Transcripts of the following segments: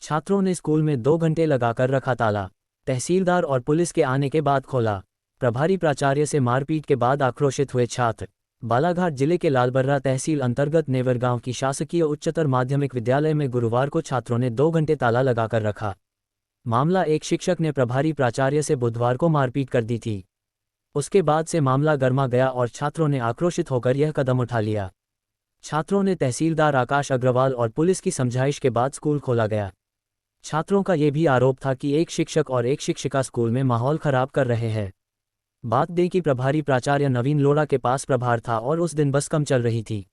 छात्रों ने स्कूल में 2 घंटे लगाकर रखा ताला। तहसीलदार और पुलिस के आने के बाद खोला। प्रभारी प्राचार्य से मारपीट के बाद आक्रोशित हुए छात्र। बालाघाट जिले के लालबर्रा तहसील अंतर्गत नेवर गांव की शासकीय उच्चतर माध्यमिक विद्यालय में गुरुवार को छात्रों ने 2 घंटे ताला लगाकर रखा। मामला एक शिक्षक ने प्रभारी प्राचार्य से बुधवार को मारपीट कर दी थी। उसके बाद से मामला गर्मा गया और छात्रों ने आक्रोशित होकर यह कदम उठा लिया। छात्रों ने तहसीलदार आकाश अग्रवाल और पुलिस की समझाइश के बाद स्कूल खोला गया। छात्रों का यह भी आरोप था कि एक शिक्षक और एक शिक्षिका स्कूल में माहौल खराब कर रहे हैं। बात दें कि प्रभारी प्राचार्य नवीन लोढ़ा के पास प्रभार था और उस दिन बस कम चल रही थी।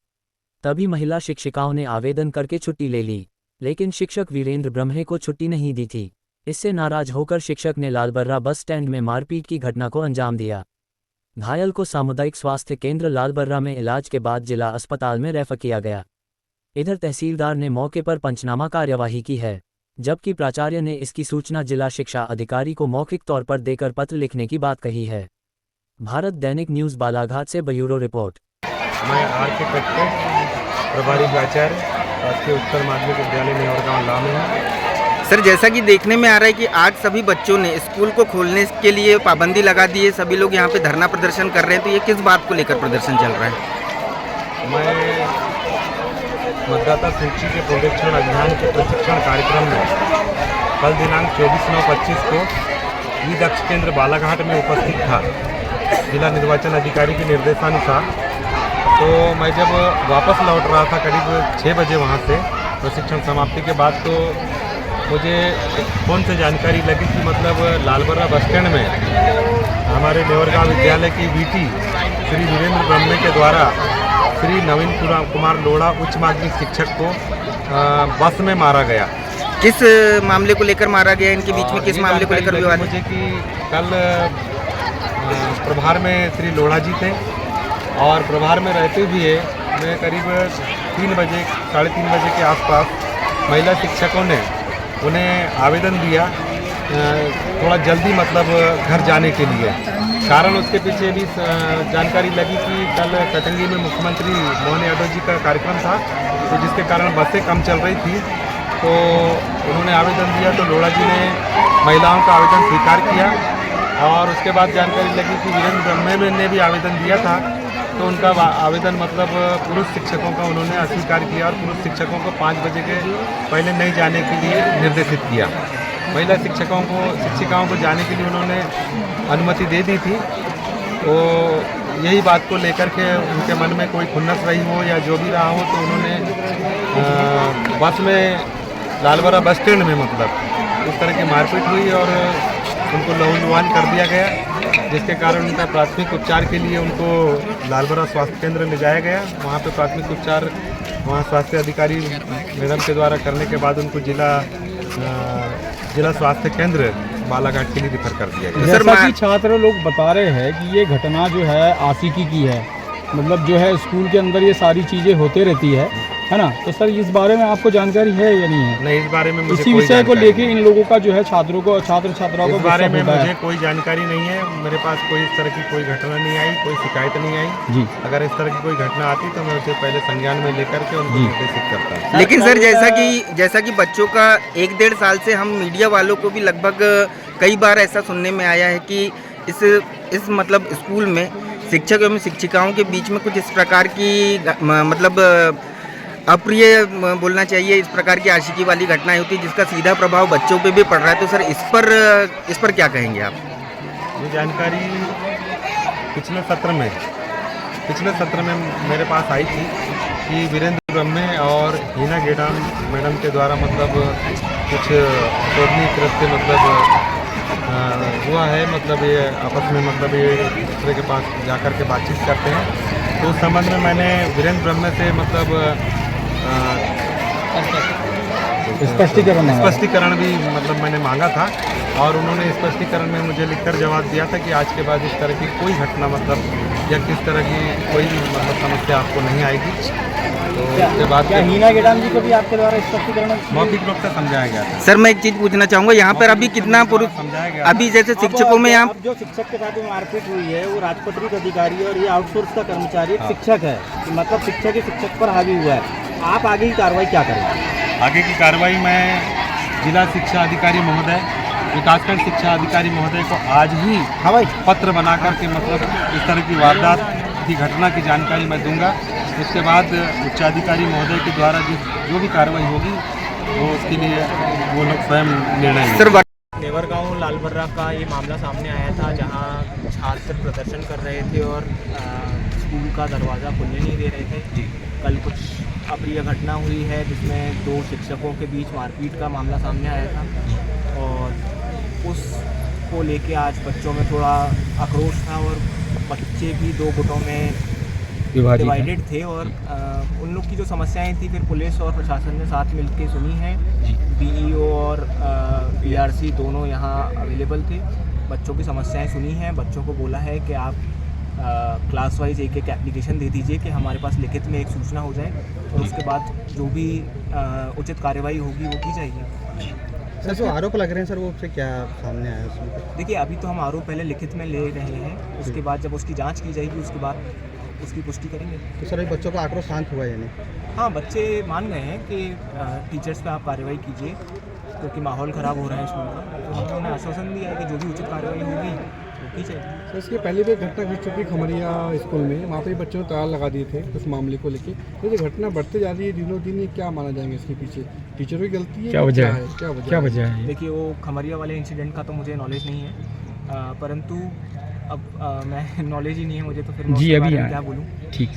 तभी महिला शिक्षिकाओं ने आवेदन करके छुट्टी ले ली, लेकिन शिक्षक वीरेंद्र ब्रह्मे को छुट्टी नहीं दी थी। इससे नाराज होकर शिक्षक ने लालबर्रा बस स्टैंड में मारपीट की घटना को अंजाम दिया। घायल को सामुदायिक स्वास्थ्य केंद्र लालबर्रा में इलाज के बाद जिला अस्पताल में रेफर किया गया। इधर तहसीलदार ने मौके पर पंचनामा कार्यवाही की है, जबकि प्राचार्य ने इसकी सूचना जिला शिक्षा अधिकारी को मौखिक तौर पर देकर पत्र लिखने की बात कही है। भारत दैनिक न्यूज़ बालाघाट से ब्यूरो रिपोर्ट। मैं आर.के. कटके, प्रभारी प्राचार्य शासकीय उच्चतर माध्यमिक विद्यालय नेवर गांव ला में हूँ। सर, जैसा कि देखने में आ रहा है कि आज सभी बच्चों ने स्कूल को खोलने के लिए पाबंदी लगा दी है, सभी लोग यहाँ पे धरना प्रदर्शन कर रहे हैं, तो ये किस बात को लेकर प्रदर्शन चल रहा है? मैं मतदाता सूची के पुनरीक्षण अभियान के प्रशिक्षण कार्यक्रम में कल दिनांक 24/9/25 को ई दक्ष केंद्र बालाघाट में उपस्थित था जिला निर्वाचन अधिकारी के निर्देशानुसार। तो मैं जब वापस लौट रहा था करीब 6 बजे वहाँ से प्रशिक्षण समाप्ति के बाद, तो मुझे फ़ोन से जानकारी लगी कि मतलब लालबर्रा बस स्टैंड में हमारे नेवर गांव विद्यालय की वीटी श्री वीरेंद्र ब्रह्मे के द्वारा श्री नवीन कुमार लोढ़ा उच्च माध्यमिक शिक्षक को बस में मारा गया। किस मामले को लेकर मारा गया? इनके बीच में किस मामले को लेकर विवाद? मुझे कि कल प्रभार में श्री लोढ़ा जी थे और प्रभार में रहते हुए मैं करीब 3 बजे 3:30 बजे के आसपास महिला शिक्षकों ने उन्हें आवेदन दिया थोड़ा जल्दी मतलब घर जाने के लिए। कारण उसके पीछे भी जानकारी लगी कि कल कटंगी में मुख्यमंत्री मोहन यादव जी का कार्यक्रम था, तो जिसके कारण बसें कम चल रही थी। तो उन्होंने आवेदन दिया, तो लोढ़ा जी ने महिलाओं का आवेदन स्वीकार किया और उसके बाद जानकारी लगी कि वीरेंद्र ब्रह्मे ने भी आवेदन दिया था, तो उनका आवेदन मतलब पुरुष शिक्षकों का उन्होंने अस्वीकार किया और पुरुष शिक्षकों को 5 बजे के पहले नहीं जाने के लिए निर्देशित किया। महिला शिक्षिकाओं को जाने के लिए उन्होंने अनुमति दे दी थी। तो यही बात को लेकर के उनके मन में कोई खुन्नस रही हो या जो भी रहा हो, तो उन्होंने बस में लालबर्रा बस स्टैंड में मतलब उस तरह की मारपीट हुई और उनको लहूलुहान कर दिया गया, जिसके कारण उनका प्राथमिक उपचार के लिए उनको लालबर्रा स्वास्थ्य केंद्र ले जाया गया। वहाँ पे प्राथमिक उपचार वहाँ स्वास्थ्य अधिकारी मैडम के द्वारा करने के बाद उनको जिला स्वास्थ्य केंद्र बालाघाट के लिए रिफर कर दिया गया। जैसा कि छात्र लोग बता रहे हैं कि ये घटना जो है आशिकी की है, मतलब जो है स्कूल के अंदर ये सारी चीज़ें होते रहती है ना, तो सर इस बारे में आपको जानकारी है या नहीं है? नहीं, इस बारे में मुझे इसी विषय को लेके इन लोगों का जो है छात्रों को छात्राओं को इस बारे में मुझे कोई जानकारी नहीं है। मेरे पास कोई इस तरह की कोई घटना नहीं आई, कोई शिकायत नहीं आई जी। अगर इस तरह की कोई घटना आती तो मैं उसे पहले संज्ञान में लेकर के उनको निर्देशित करता। लेकिन सर जैसा कि बच्चों का 1-1.5 साल से हम मीडिया वालों को भी लगभग कई बार ऐसा सुनने में आया है कि इस मतलब स्कूल में शिक्षक एवं शिक्षिकाओं के बीच में कुछ इस प्रकार की मतलब अप्रिय बोलना चाहिए, इस प्रकार की आशिकी वाली घटनाएं होती है जिसका सीधा प्रभाव बच्चों पे भी पड़ रहा है। तो सर इस पर क्या कहेंगे आप? ये जानकारी पिछले सत्र में मेरे पास आई थी कि वीरेंद्र ब्रह्मे और हिना गेडाम मैडम के द्वारा मतलब कुछ शोभनीय कृत्य मतलब हुआ है, मतलब ये आपस में मतलब ये एक दूसरे के पास जाकर के बातचीत करते हैं। तो उस संबंध में मैंने वीरेंद्र ब्रह्मे से मतलब स्पष्टीकरण भी मतलब मैंने मांगा था और उन्होंने स्पष्टीकरण में मुझे लिखकर जवाब दिया था कि आज के बाद इस तरह की कोई घटना मतलब या किस तरह की कोई मतलब समस्या आपको नहीं आएगी। तो उसके बाद क्या हीना गेडाम जी को भी आपके द्वारा स्पष्टीकरण मौखिक रूप से समझाया गया था? सर मैं एक चीज़ पूछना चाहूँगा, यहाँ पर अभी कितना पुरुष समझाया गया? अभी जैसे शिक्षकों में यहाँ जो शिक्षक के साथ मारपीट हुई है वो राजपत्रित अधिकारी और ये आउटसोर्स का कर्मचारी एक शिक्षक है, मतलब शिक्षक ही शिक्षक पर हावी हुआ है। आप आगे की कार्रवाई क्या करेंगे? आगे की कार्रवाई मैं जिला शिक्षा अधिकारी महोदय, विकासखंड शिक्षा अधिकारी महोदय को आज ही पत्र बना करके मतलब इस तरह की वारदात की घटना की जानकारी मैं दूंगा। उसके बाद उच्चाधिकारी महोदय के द्वारा जो भी कार्रवाई होगी वो उसके लिए वो लोग स्वयं निर्णय लेंगे। सर नेवरगांव लालबर्रा का ये मामला सामने आया था, जहां छात्र प्रदर्शन कर रहे थे और स्कूल का दरवाज़ा खुलने नहीं दे रहे थे। कल कुछ अप्रिय घटना हुई है जिसमें 2 शिक्षकों के बीच मारपीट का मामला सामने आया था और उसको लेके आज बच्चों में थोड़ा आक्रोश था और बच्चे भी 2 गुटों में डिवाइडेड थे और उन लोग की जो समस्याएं थी फिर पुलिस और प्रशासन ने साथ मिलकर सुनी है। बीईओ और पीआरसी दोनों यहाँ अवेलेबल थे, बच्चों की समस्याएं सुनी हैं, बच्चों को बोला है कि आप क्लास वाइज एक एप्लीकेशन दे दीजिए कि हमारे पास लिखित में एक सूचना हो जाए और उसके बाद जो भी उचित कार्रवाई होगी वो की जाएगी। सर जो आरोप लग रहे हैं सर वो उससे क्या सामने आया उसमें? देखिए अभी तो हम आरोप पहले लिखित में ले रहे हैं, उसके बाद जब उसकी जांच की जाएगी उसके बाद उसकी पुष्टि करेंगे। तो सर ये बच्चों का आक्रोश शांत हुआ यानी? हाँ, बच्चे मान गए हैं कि टीचर्स पे आप कार्रवाई कीजिए क्योंकि माहौल ख़राब हो रहा है स्कूल का, तो हमने उन्हें आश्वासन दिया है कि जो भी उचित कार्रवाई होगी वो की जाएगी। सर इसके पहले भी एक घटना घट चुकी खमरिया स्कूल में, वहाँ पर बच्चों ने ताला लगा दिए थे उस मामले को लेके। तो ये घटना बढ़ते जा रही है दिनों दिन, ये क्या माना जाएंगे इसके पीछे? टीचर की गलती है? क्या वजह है? देखिए वो खमरिया वाले इंसिडेंट का तो मुझे नॉलेज नहीं है, परंतु अब मैं नॉलेज ही नहीं है मुझे तो फिर मैं उसके बारे में क्या बोलूँ। ठीक।